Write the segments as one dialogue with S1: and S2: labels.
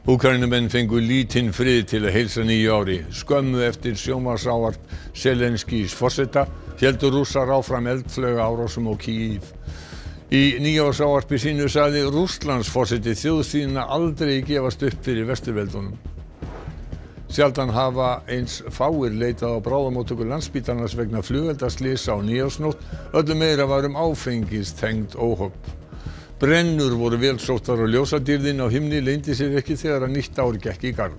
S1: Úkraínumenn fengu lítinn frið til að heilsa nýju ári. Skömmu eftir sjónvarpsávarp Zelenskís forseta héldu Rússar áfram eldflaugaárásum á Kýv. Í nýársávarpi sínu sagði Rússlandsforseti þjóð sína aldrei gefast upp fyrir Vesturveldunum. Sjaldan hafa eins fáir leitað á bráðamóttöku Landspítalans vegna flugeldaslysa á nýársnótt. Öllu meira var áfengistengd óhöpp. Brennur voru vel sóttar og ljósadýrðin á himni leyndi sér ekki þegar að nýtt ár gekk í garð.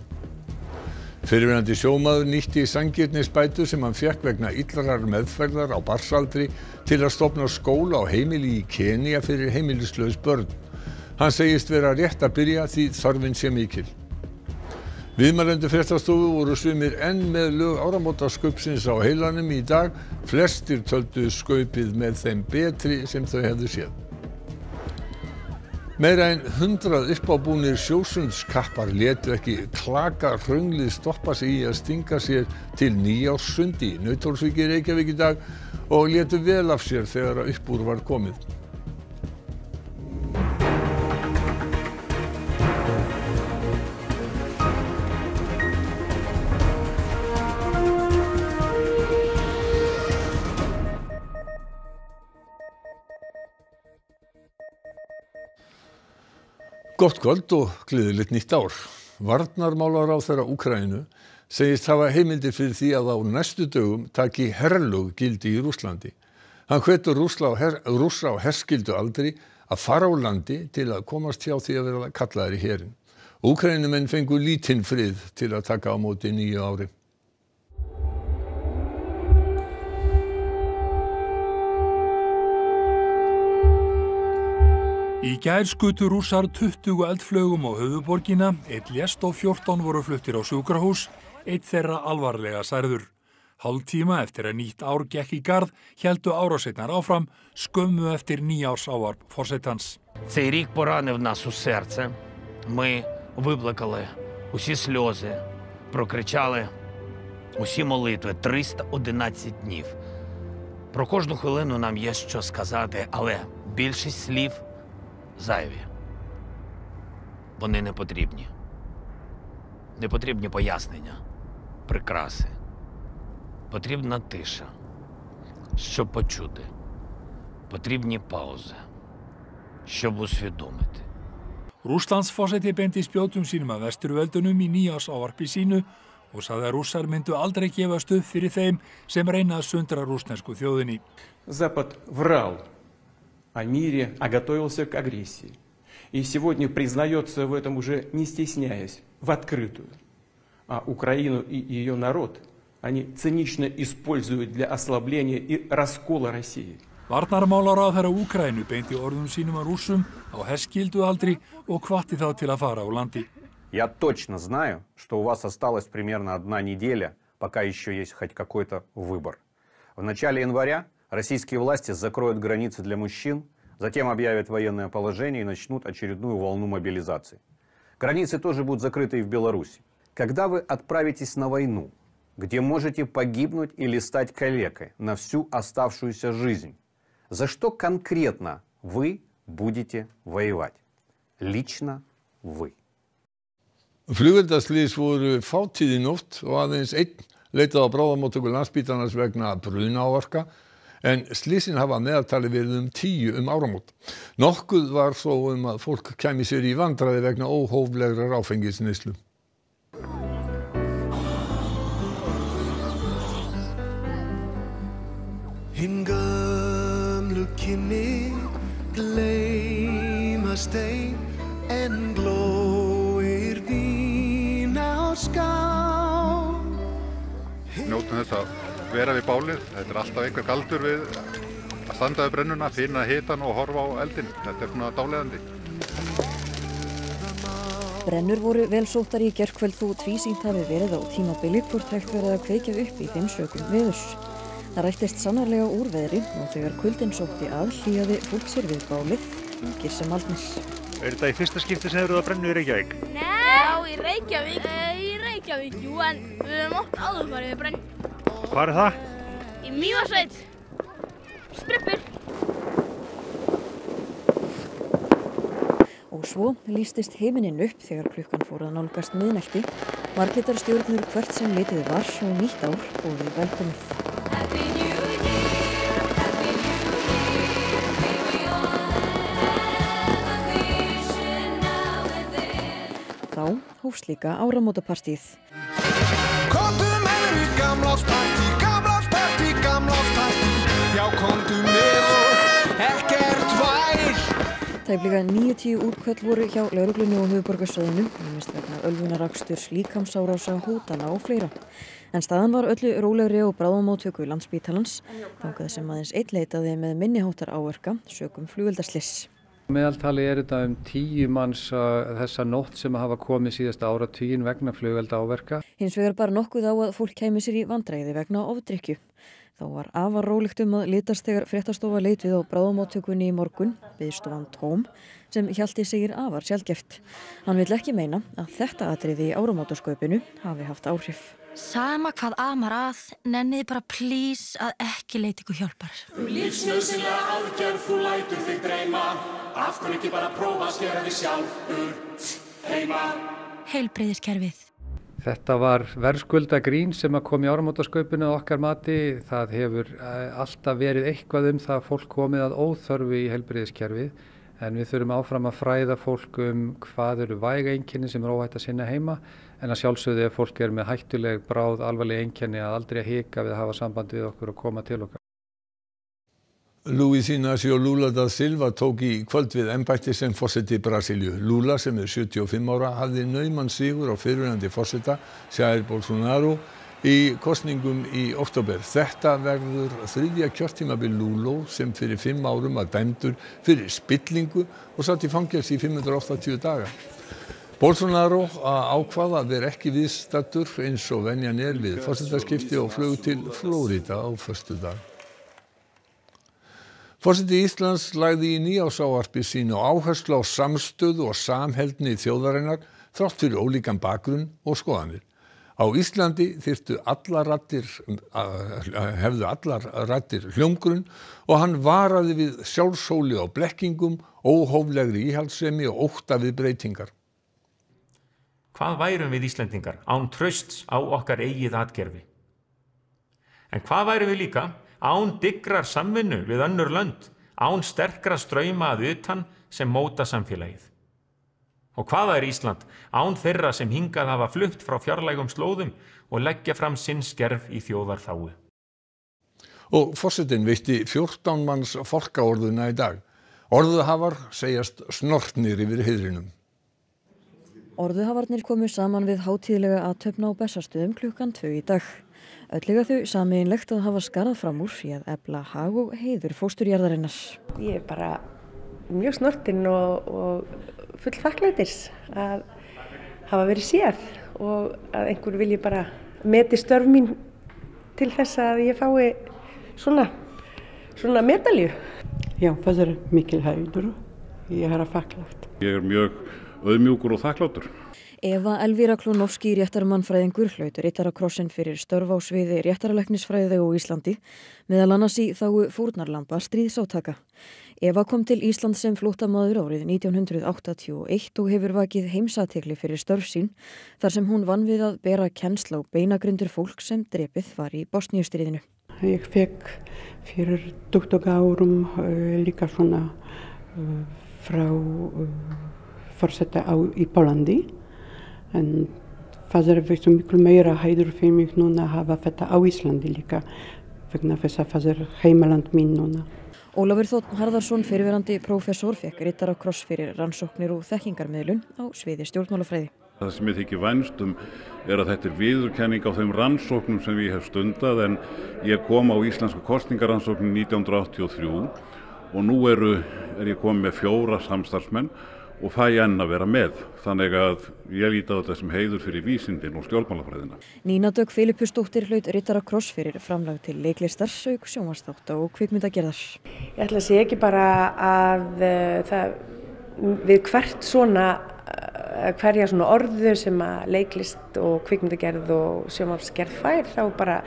S1: Fyrrverandi sjómaður nýtti sanngirnisbætur sem hann fékk vegna illrar meðferðar á barnsaldri til að stofna skóla á heimili í Kenía fyrir heimilislaus börn. Hann segist vera rétt að byrja því þörfin sé mikil. Viðmælendur fréttastofu voru sumir enn með lög áramótaskaupsins á heilanum í dag. Flestir töldu skaupið með þeim betri sem þau hefðu séð. Meira en 100 uppábúnir sjósundskappar létu ekki klaka hraunlið stoppa sig í að stinga sér til nýárssund í Nauthólsvík í Reykjavík í dag og létu vel af sér þegar upp úr var komið. Gott kvöld og gleðilegt nýtt ár. Varnarmálaráðherra Úkraínu segist hafa heimildir fyrir því að á næstu dögum taki herlög gildi í Rússlandi. Hann hvetur Rússa á herskyldu aldri að fara á landi til að komast hjá því að vera kallaðir í herinn. Úkraínumenn fengu lítinn frið til að taka á móti nýju ári.
S2: Í gær skutu Rússar 20 eldflaugum á höfuðborgina, 1 lést og 14 voru fluttir á sjúkrahús, 1 þeirra alvarlega særður. Hálftíma eftir að nýtt ár gekk í garð héldu árásirnar áfram skömmu eftir nýársávarp forsetans.
S3: Цей рік поранив нас у серце. Ми виплакали усі сльози, прокричали усі молитви 311 днів. Про кожну хвилину нам є що сказати, але більшість слів зайві. Вони не потрібні. Не потрібні пояснення, прикраси. Потрібна тиша, щоб почути. Потрібні паузи, щоб усвідомити.
S2: Rússlandsforseti beindi spjótum sínum að Vesturveldunum í nýársávarpi sínu og sagði að Rússar myndu aldrei gefast upp fyrir þeim sem reyna að sundra rússnesku þjóðinni.
S4: Запад врал о мире, готовился к агрессии. И сегодня признается в этом уже не стесняясь, в открытую. А Украину и ее народ они цинично используют для ослабления и раскола России.
S2: Varnarmálaráðherra Úkraínu beindi orðum sínum að Rússum á herskyldualdri og hvatti þá til að fara á landi.
S5: Я точно знаю, что у вас осталась примерно 1 неделя, пока еще есть хоть какой-то выбор. В начале января российские власти закроют границы для мужчин, затем объявят военное положение и начнут очередную волну мобилизации. Границы тоже будут закрыты и в Беларуси. Когда вы отправитесь на войну, где можете погибнуть или стать калекой на всю оставшуюся жизнь, за что конкретно вы будете воевать? Lично вы.
S1: Flugveldaslys voru fátíð í nótt og aðeins einn leitað á bráðamóttöku Landspítalans vegna brunaáverka en slysin hafa meðaltali verið 10 áramót. Nokkuð var þó að fólk kæmi sér í vandræði vegna óhóflegrar áfengisneyslu.
S6: Hin gömlu kynni gleymast ein en glóir vína á skál.
S7: Njótum þess að vera við bálið. Þetta alltaf einhver galdur við að standa við brennuna, finna hitan og horfa á eldinn. Þetta svona dáleiðandi.
S8: Brennur voru vel sóttar í gærkvöld þó tvísýnt hafi verið á tímabili hvort hægt verið að kveikja upp í þeim sökum veðurs. Það rættist sannarlega úr veðri og þegar kuldinn sótti að hlýjaði fólk sér við bálið, ungir sem aldnir.
S9: Þetta í fyrsta skipti sem eruð að brenna í Reykjavík?
S10: Nei! Já, í Reykjavík. Jú, en við höfum oft áður farið við brenn.
S9: Hvar er það?
S10: Í Mývatnssveit. Strippur.
S8: Og Og svo lýstist heiminin upp þegar klukkan fór að nálgast miðnætti. Marglitar stjórnur hvert sem litið var og nýtt ár boðið velkomið. Þá hófst líka áramótapartíð.
S6: Komdu með í gamlárspartí, gamlárspartí, gamlárspartí. Já, komdu með og ekkert væl.
S8: Tæplega 90 útköll voru hjá lögreglunni og höfuðborgarsvæðinu, ýmist vegna ölvunaraksturs, líkamsárása, hótana og fleira. En staðan var öllu rólegri og bráðamóttöku Landspítalans, þangað sem aðeins einn leitaði með minniháttar áverka sökum flugveldaslyss.
S11: Meðaltali þetta 10 manns þessa nótt sem hafa komið síðasta áratuginn vegna flugvelda áverka.
S8: Hins vegar bara nokkuð á að fólk kæmi sér í vandræði vegna ofdrykkju. Þá var afar rólegt að litast þegar fréttastofa leit við á bráðamóttökunni í morgun, biðstofan tóm, sem Hjalti segir afar sjaldgæft. Hann vill ekki meina að þetta atriði í áramótaskaupinu hafi haft áhrif.
S12: Sama hvað amar að, nenniði bara please að ekki leita ykkur hjálpar.
S13: Lífsnauðsynlega aðgerð, þú lætur þig dreyma. Af hverju ekki bara prófa að skera þig sjálfur heima?
S12: Heilbrigðiskerfið.
S11: Þetta var verðskulda grín sem kom í áramótaskaupinu að okkar mati. Það hefur alltaf verið eitthvað það að fólk komið að óþörfu í heilbrigðiskerfið. En við þurfum áfram að fræða fólk hvað eru væg einkenni sem óhætt að sinna heima. En að sjálfsögðu ef fólk með hættuleg bráð alvarleg einkenni að aldrei að hika við að hafa samband við okkur og koma til okkar.
S1: Luiz Inácio Lula da Silva tók í kvöld við embætti sem forseti Brasilíu. Lula sem 75 ára hafði nauman sigur á fyrrverandi forseta Jair Bolsonaro í kosningum í október. Þetta verður 3. kjörtímabil Lula sem fyrir 5 árum var dæmdur fyrir spillingu og satt í fangelsi í 580 daga. Bolsonaro ákvað að vera ekki viðstaddur eins og venjan við forsetaskipti og flug til Flórída á föstudag. Forseti Íslands lagði í nýársávarpi sínu áherslu á samstöðu og samheldni þjóðarinnar þrátt fyrir ólíkan bakgrunn og skoðanir. Á Íslandi hefðu allar raddir hljómgrunn og hann varaði við sjálfshóli og blekkingum, óhóflegri íhaldssemi og ótta við breytingar.
S14: Hvað værum við Íslendingar án trausts á okkar eigið atgervi? En hvað værum við líka án dyggrar samvinnu við önnur lönd, án sterkra strauma að utan sem móta samfélagið? Og hvað Ísland án þeirra sem hingað hafa flutt frá fjarlægum slóðum og leggja fram sinn skerf í þjóðarþágu?
S1: Og forsetinn veitti 14 manns fálkaorðuna í dag. Orðuhafar segjast snortnir yfir heiðrinum.
S8: Orðuhafarnir komu saman við hátíðlega athöfn á Bessastöðum klukkan 2 í dag. Öll eiga þau sameiginlegt að hafa skarað fram úr í að efla hag og heiður fósturjarðarinnar.
S15: Ég bara mjög snortin og full þakklætis að hafa verið séð og að einhver vilji bara meti störf mín til þess að ég fái svona medalju.
S16: Já, það mikil heiður. Ég þakklátt.
S17: Ég mjög auðmjúkur og þakklátur.
S8: Eva Elvíra Klónovski, réttarmannfræðingur, hlaut riddarakrossinn fyrir störf á sviði réttarlæknisfræði á Íslandi, meðal annars í þágu fórnarlamba stríðsátaka. Eva kom til Ísland sem flóttamaður árið 1981 og hefur vakið heimsathygli fyrir störf sín, þar sem hún vann við að bera kennsl á beinagrindur fólk sem drepið var í Bosníustríðinu.
S16: Ég fekk fyrir 20 árum líka svona frá forseta í Pólandi. En það veistu miklu meira heiður fyrir mig núna að hafa þetta á Íslandi líka vegna þess að það heimaland mín núna.
S8: Ólafur Þór Harðarsson, fyrrverandi prófessor, fékk riddarakross fyrir rannsóknir og þekkingarmiðlun á sviði stjórnmálafræði.
S17: Það sem ég þykir vænst að þetta viðurkenning á þeim rannsóknum sem ég hef stundað, en ég kom á íslensku kosningarannsóknin 1983 og nú er ég komið með 4 samstarfsmenn og fæ enn að vera með. Þannig að ég líti á þetta sem heiður fyrir vísindin og stjórnmálafræðina.
S8: Nína Dögg Filippusdóttir hlaut riddarakross fyrir framlag til leiklistar, auk sjónvarpsþátta og kvikmyndagerðar.
S15: Ég ætla að segja ekki bara að við hverja svona orðu sem að leiklist og kvikmyndagerð og sjónvarpsgerð fær, þá bara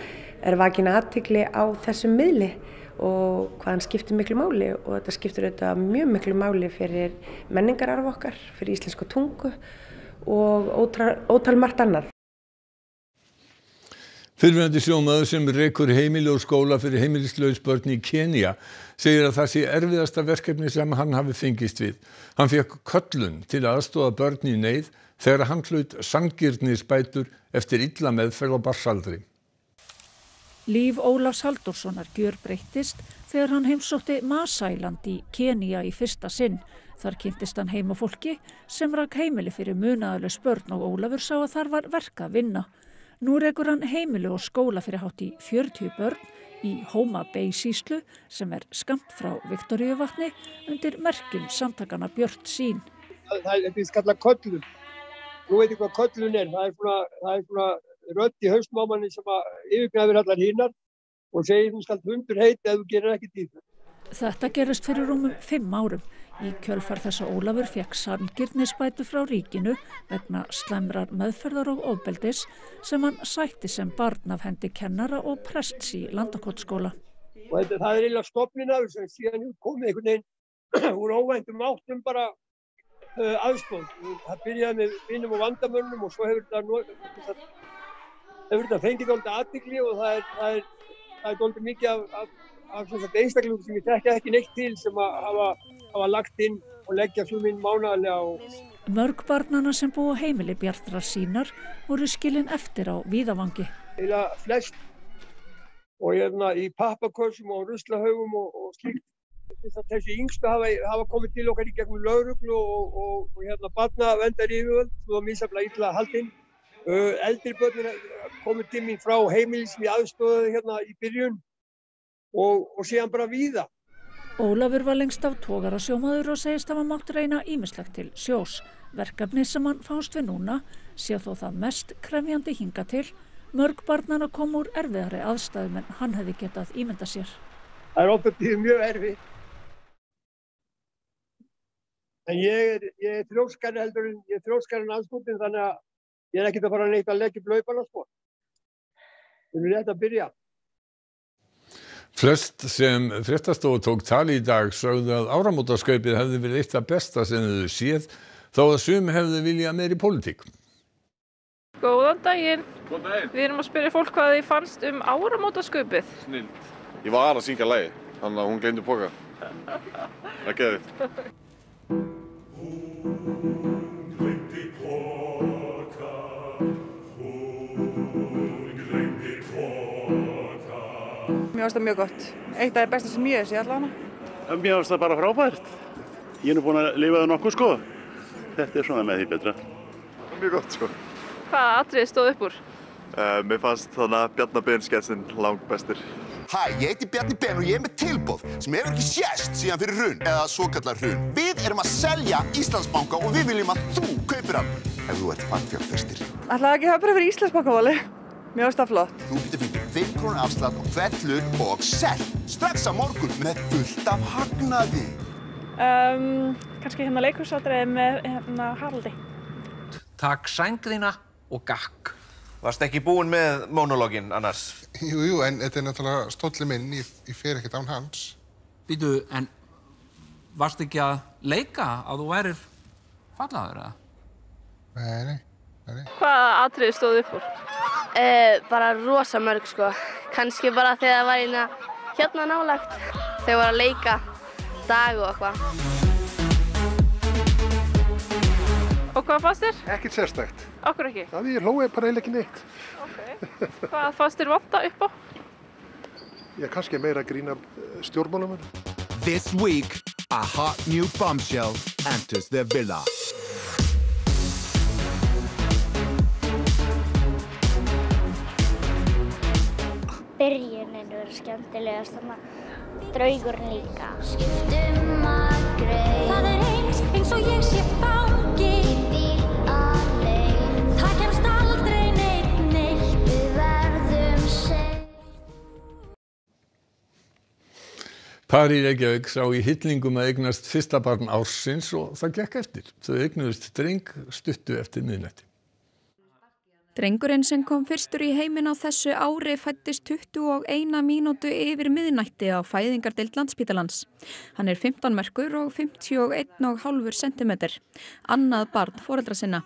S15: vakin athygli á þessum miðli og hvað hann skiptir miklu máli og þetta skiptir auðvitað mjög miklu máli fyrir menningararf okkar, fyrir íslensku tungu og ótal margt annað.
S1: Fyrrverandi sjómaður sem rekur heimili og skóla fyrir heimilislaus börn í Kenía segir að það sé erfiðasta verkefni sem hann hafi fengist við. Hann fékk köllun til að aðstoða börn í neyð þegar hann hlaut sanngirnisbætur eftir illa meðferð á barnsaldri.
S18: Líf Ólafs Halldórssonar gjörbreyttist þegar hann heimsótti Masailand í Kenía í fyrsta sinn. Þar kynntist hann heimafólki sem rak heimili fyrir munaðarlaus börn og Ólafur sá að þar var verk að vinna. Nú rekur hann heimili og skóla fyrir hátt í 40 börn í Homa Bay sýslu sem skammt frá Viktoríuvatni undir merkjum samtakanna Björt Sýn.
S19: Þetta kallað köllun. Nú veit ég hvað köllun er. Það er svona rödd í hausnum á manni sem yfirgnæfir allar hinar og segir þú skalt hundur heita ef þú gerir ekkert í það.
S18: Þetta gerist fyrir rúmum 5 árum. Í kjölfar þess að Ólafur fékk sanngirnisbætur frá ríkinu vegna slæmrar meðferðar og ofbeldis sem hann sætti sem barn af hendi kennara og prests í Landakotsskóla.
S19: Og það er eiginlega stofninn af þessu, síðan komið einhvern veginn úr óvæntum áttum bara aðstoð. Það byrjaði með vinum og vandamönnum og svo hefur þetta fengið dálítið athygli og það er dálítið mikið af einstaklingum sem ég þekki ekki neitt til sem hafa lagt inn og leggja fluminn mánaðarlega.
S18: Mörg barnanna sem búa heimili Bjartrar Sýnar voru skilin eftir á víðavangi.
S19: Eiginlega flest og í pappakössum og ruslahaugum og slíkt. Þessi yngstu hafa komið til okkar í gegnum lögreglu og barnaverndaryfirvöld sem var misjafnlega illa haldin. Eldri börn komið til mín frá heimili sem ég aðstoðaði í byrjun. Og síðan bara víða.
S18: Ólafur var lengst af togarasjómaður og segist hafa mátt reyna ýmislegt til sjós. Verkefni sem hann fást við núna sé þó það mest krefjandi hingað til. Mörg barnanna kom úr erfiðari aðstæðum en hann hefði getað ímyndað sér.
S19: Það er oft mjög erfitt. En ég er þrjóskari en andskotinn þannig að ég er ekkert að fara neitt að leggja upp laupana sko. Við erum rétt að byrja.
S1: Flest sem fréttastofa tók tali í dag sögðu að áramótaskaupið hefði verið eitt af besta sem þau séð þó að sum hefðu viljað meiri pólitík.
S20: Góðan daginn. Góðan daginn. Við erum að spyrja fólk hvað þið fannst áramótaskaupið.
S21: Snill. Ég var að syngja lagi, þannig að hún gleymdi poka. Það er geðvitt.
S22: Mér finnst það mjög gott. Eitt af það besta sem ég sé allavega.
S23: Mér finnst það bara frábært. Ég er nú búinn að lifa það nokkuð sko. Þetta er svona með því betra.
S21: Mjög gott sko.
S20: Hvaða atriði stóð upp úr?
S21: Mér fannst þannig að Bjarna Ben-sketsin langbestir.
S24: Hæ, ég heiti Bjarni Ben og ég er með tilboð sem hefur ekki sést síðan fyrir hrun eða svokallar hrun. Við erum að selja Íslandsbanka og við viljum að þú kaupir hann ef þú ert fagfjárfestir.
S22: Ætlaði ekki hafa bara fyrir Íslandsbanka-vali? Mér finnst það flott.
S24: Þú getur fengið 5 krónu afslátt á hvern hlut og selt strax á morgun með fullt af hagnaði.
S20: Kannski leikhúsatriði með Haraldi.
S25: Takk sæng þína og gakk.
S26: Varst ekki búinn með monologinn annars?
S27: Jú, en þetta er náttúrulega stólli minn, ég fer ekkert án hans.
S25: Býtu, en varst ekki að leika að þú værir fallaður, eða?
S27: Nei.
S20: Hvaða atriði stóð upp úr?
S10: Bara rosa mörg, sko. Kannski bara þegar það var hérna nálægt. Þegar var að leika dag og eitthvað.
S20: Og hvað fannst þér?
S27: Ekkert sérstakt.
S20: Akkur ekki?
S27: Það ég hlói bara eiginlega ekki neitt.
S20: Okay. Hvað fannst þér vanta upp á?
S27: Ég kannski meira að grína stjórnmálamenn.
S28: This week, a hot new bombshell enters the villa.
S29: Byrjunin verður skemmtilegast, þannig að draugurinn líka. Skiptum að greið. Það er eins og ég sé fangi. Bíl alein. Það kemst aldrei neitt. Við verðum sein.
S1: Par í Reykjavík sá í hillingum að eignast fyrsta barn ársins og það gekk eftir. Þau eignuðust dreng stuttu eftir miðnætti.
S2: Drengurinn sem kom fyrstur í heiminn á þessu ári fæddist 21 mínútu yfir miðnætti á fæðingardeild Landspítalans. Hann er 15 merkur og 51,5 sentimeter, annað barn foreldra sinna.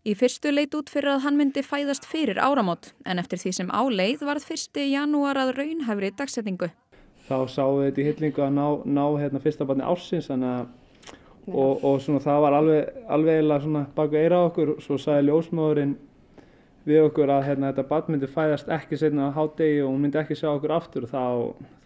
S2: Í fyrstu leit út fyrir að hann myndi fæðast fyrir áramót, en eftir því sem á leið varð 1. janúar að raunhæfri dagsetningu.
S3: Þá sáum við þetta í hillingu að ná fyrsta barni ársins, og svona, það var alveg eiginlega svona bak við eyra á okkur. Svo sagði ljósmóðurinn við okkur að þetta barn myndi fæðast ekki seinna á hádegi og hún myndi ekki sjá okkur aftur, og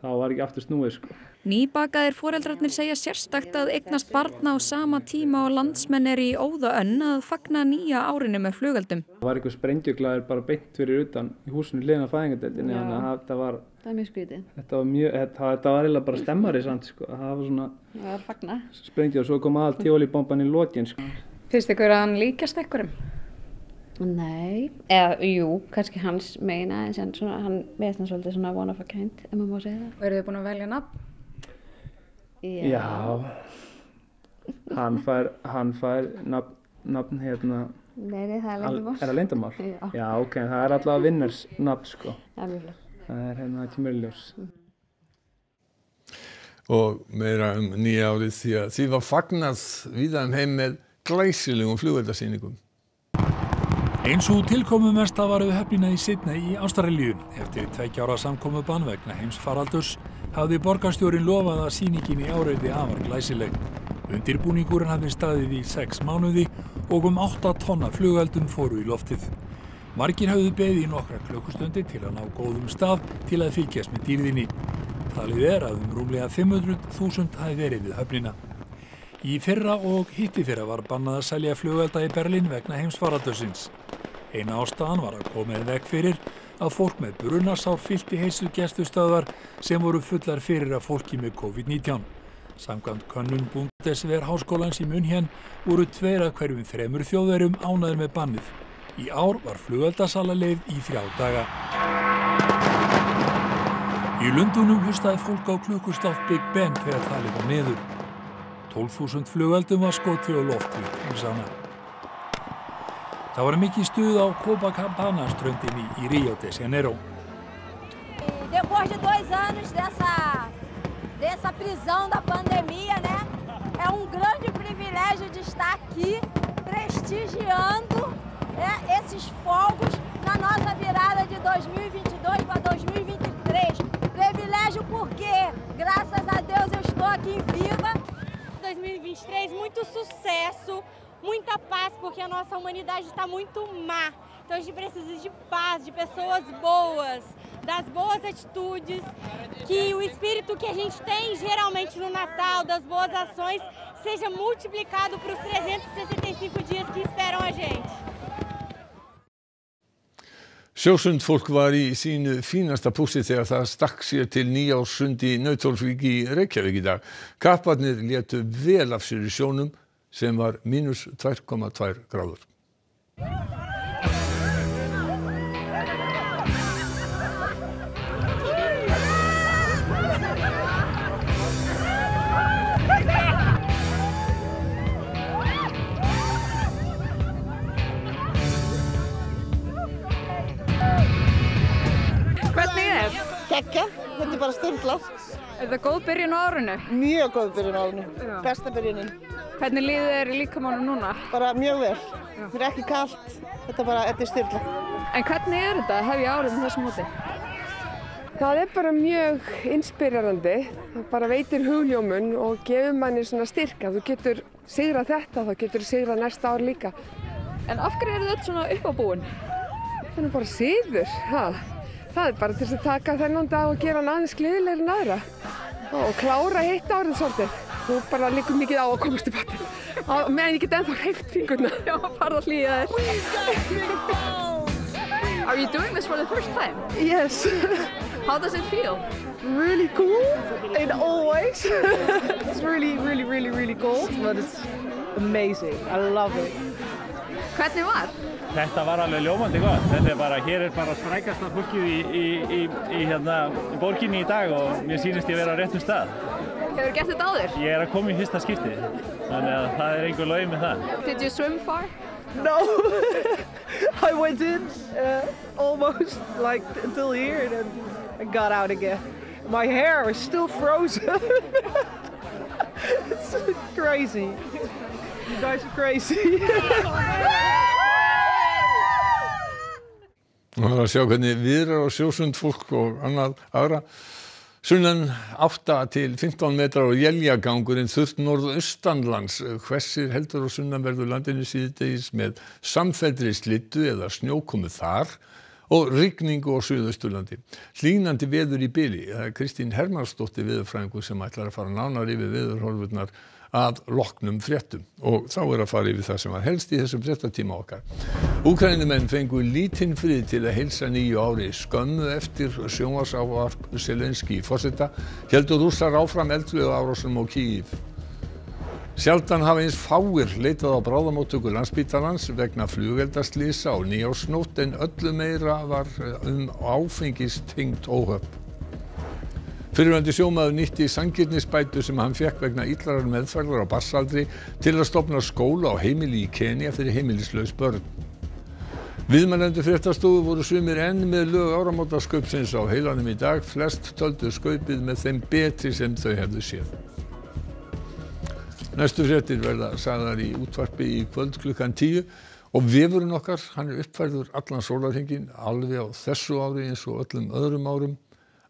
S3: þá var ekki aftur snúið, sko.
S2: Nýbakaðir foreldrarnir segja sérstakt að eignast barna á sama tíma og landsmenn í óða önn að fagna nýja árinu með flugeldum.
S3: Það var einhver sprengjuglaður bara beint fyrir utan í húsinu hliðina á fæðingardeildinni, þannig að það var
S4: mjög skrítið.
S3: Þetta var eiginlega bara stemmari samt, sko. Það var svona
S4: fagna.
S3: Sprengja og svo kom aðal tíólíbomban í lokin, sko.
S4: Finnst ykkur að hann líkjast einhverjum? Nei, jú, kannski hans meina, en svona, hann veist hann svolítið svona one of a kind, ef maður má segja það. Og eru þið búin að velja nafn?
S3: Já. Hann fær nafn
S4: Nei, það er leyndamál.
S3: Er það leyndamál? Já, ok, það er allavega vinnars nafn, sko. Það er mjög flott. Það er tímurljós.
S1: Og meira nýja árið því var fagnað víða heim með glæsilegum flugvellarsýningum.
S5: Eins og tilkomumesta var höfnina í Sydney í Ástralíu. Eftir 2 ára samkomubann vegna heimsfaraldurs hafði borgarstjórinn lofað að sýningin í ár yrði afar glæsileg. Undirbúningurinn hafði staðið í 6 mánuði og 8 tonna flugeldum fóru í loftið. Margir hafði beðið í nokkra klukkustundir til að ná góðum stað til að fylgjast með dýrðinni. Talið að rúmlega 500.000 hafi verið við höfnina. Í fyrra og hittifyrra var bannað að selja flugelda í Berlín vegna heimsfaraldursins. Eina ástæðan var að koma í veg fyrir að fólk með brunasár fyllti heilsugæslustöðvar sem voru fullar fyrir að fólki með COVID-19. Samkvæmt könnun Bundeswehr háskólans í München voru 2 af hverjum 3 Þjóðverjum ánægðir með bannið. Í ár var flugeldasala leyfð í 3 daga. Í Lundúnum hlustaði fólk á klukkuslátt Big Ben þegar talið var niður. 12.000 flugeldum var skotið á loft við heimsana. Það var mikið stuð á Copacabana-ströndinni í Rio de Janeiro.
S6: Depois de 2 anos dessa prisão da pandemia, né? É grande privilégio de estar aqui prestigiando esses fogos na nossa virada de 2022 para 2023. Privilégio porque, graças a Deus, eu estou aqui viva.
S7: 2023, muito sucesso, muita paz, porque a nossa humanidade está muito má. Então a gente precisa de paz, de pessoas boas, das boas atitudes, que o espírito que a gente tem geralmente no Natal, das boas ações, seja multiplicado para os 365 dias que esperam a gente.
S1: Sjósundfólk var í sínu fínasta pússi þegar það stakk sér til nýárssund í Nauthólsvík í Reykjavík í dag. Kapparnir létu vel af sér í sjónum sem var -2,2 gráður.
S22: Geggjað, þetta bara sturlað.
S5: Er það góð byrjun á árinu?
S22: Mjög góð byrjun á árinu, besta byrjunin.
S5: Hvernig líður þér í líkamanum núna?
S22: Bara mjög vel, mér er ekki kalt, þetta er sturlað.
S5: En hvernig er þetta að hefja árið með þessu móti?
S9: Það er bara mjög inspírerandi, það bara veitir hugljómun og gefur manni svona styrk að þú getur sigrað þetta, þá getur þú sigrað næsta ár líka.
S5: En af hverju eru þetta svona uppábúin?
S9: Það er bara siður, það er bara til að taka þennan dag og gera hann aðeins gleðilegri en aðra og klára hitt árið svolítið. Þú bara liggur mikið á að komast til bati. Meðan ég get ennþá hreyft fingurna.
S5: Já, farðu að hlýja þér. Are you doing this for the first time?
S9: Yes.
S5: How does it feel?
S9: Really cool, in all ways. It's really cold, but it's amazing. I love it.
S5: Hvernig var?
S12: Þetta var alveg ljómandi gott. Hér er bara sprækasta fólkið í borginni í dag og mér sýnist ég vera á réttum stað.
S5: Hefur gert þetta áður?
S12: Ég er að koma í fyrsta skipti, þannig að það er einhver laug með það.
S5: Did you swim far?
S8: No, I went in almost like until here and then I got out again. My hair is still frozen. It's crazy. You guys are crazy.
S1: Og það að sjá hvernig viðrar á sjósund fólk og aðra. Sunnan 8 til 15 metrar og éljagangurinn þurrt norðaustanlands hvessir heldur á sunnanverðu landinu síðdegis með samfelldri slyddu eða snjókomu þar og rigningu á Suðausturlandi. Hlýnandi veður í bili. Það Kristín Hermannsdóttir veðurfræðingur sem ætlar að fara nánar yfir veðurhorfurnar að loknum fréttum og þá að fara yfir það sem var helst í þessum fréttatíma okkar. Úkraínumenn fengu lítinn frið til að heilsa nýju ári skömmu eftir sjónvarpsávarp Zelenskí forseta héldu Rússar áfram eldflaugaárásum á Kyiv. Sjaldan hafa eins fáir leitað á bráðamóttöku Landspítalans vegna flugeldaslysa á nýársnótt en öllu meira var áfengistengd óhöpp. Fyrrverandi sjómaður nýtti sanngirnisbætur sem hann fékk vegna illrar meðferðar á barnsaldri til að stofna skóla á heimili í Kenía fyrir heimilislaus börn. Viðmælendur fréttastofu voru sumir enn með lög áramótaskaupsins á heilanum í dag. Flest töldu skaupið með þeim betri sem þau hefðu séð. Næstu fréttir verða sagðar í útvarpi í kvöld klukkan 10 og vefurinn okkar, hann uppfærður allan sólarhringinn alveg á þessu ári eins og öllum öðrum árum.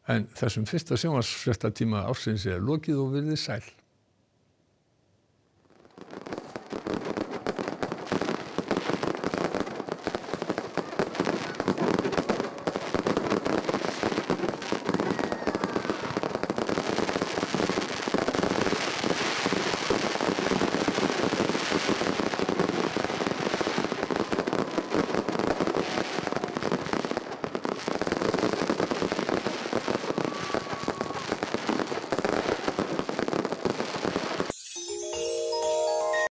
S1: En þessum fyrsta sjónvarpsfréttatíma ársins lokið og verið sæl.